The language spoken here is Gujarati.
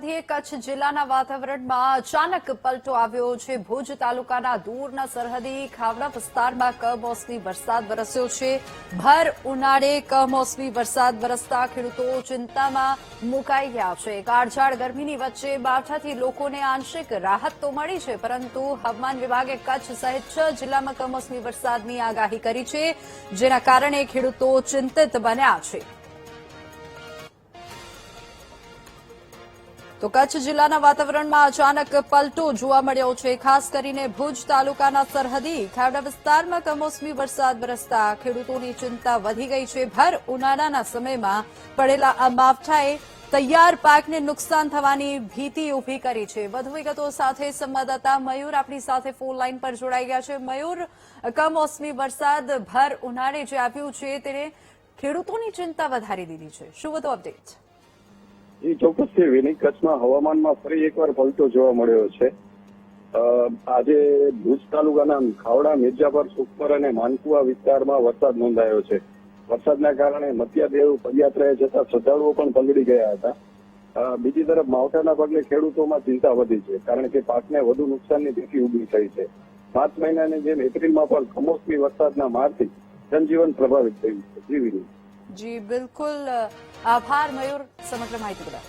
વધીએ કચ્છ જિલ્લાના વાતાવરણમાં અચાનક પલટો આવ્યો છે। ભુજ તાલુકાના દૂરના સરહદી ખાવડા વિસ્તારમાં કમોસમી વરસાદ વરસ્યો છે। ભર ઉનાળે કમોસમી વરસાદ વરસતા ખેડૂતો ચિંતામાં મુકાઈ ગયા છે। કાળઝાળ ગરમીની વચ્ચે માવઠાથી લોકોને આંશિક રાહત તો મળી છે, પરંતુ હવામાન વિભાગે કચ્છ સહિત 6 જિલ્લામાં કમોસમી વરસાદની આગાહી કરી છે, જેના કારણે ખેડૂતો ચિંતિત બન્યા છે। તો કચ્છ જિલ્લાના વાતાવરણમાં અચાનક પલટો જોવા મળ્યો છે। ખાસ કરીને ભુજ તાલુકાના સરહદી ખાવડા વિસ્તારમાં કમોસમી વરસાદ વરસતા ખેડૂતોની ચિંતા વધી ગઈ છે। ભર ઉનાળાના સમયમાં પડેલા આ માવઠાએ તૈયાર પાકને નુકસાન થવાની ભીતિ ઉભી કરી છે। વધુ વિગતો સાથે સંવાદદાતા મયુર આપણી સાથે ફોન લાઈન પર જોડાઈ ગયા છે। મયુર, કમોસમી વરસાદ ભર ઉનાળે જે આવ્યું છે તેને ખેડૂતોની ચિંતા વધારી દીધી છે, શું વધુ અપડેટ? ચોક્કસથી વિની, કચ્છમાં હવામાનમાં ફરી એકવાર પલટો જોવા મળ્યો છે। આજે ભુજ તાલુકાના ખાવડા, મિર્જાપર, સુખપર અને માનકુવા વિસ્તારમાં વરસાદ નોંધાયો છે। વરસાદના કારણે મત્યાદેવ પદયાત્રાએ જતા શ્રદ્ધાળુઓ પણ પલળી ગયા હતા। બીજી તરફ માવઠાના પગલે ખેડૂતોમાં ચિંતા વધી છે, કારણ કે પાકને વધુ નુકસાનની ભીતિ ઉભી થઈ છે। માર્ચ મહિનાની જેમ એપ્રિલમાં પણ કમોસમી વરસાદના મારથી જનજીવન પ્રભાવિત થયું છે। જી, બિલકુલ, આભાર મયુર સમગ્ર માહિતી બદલ।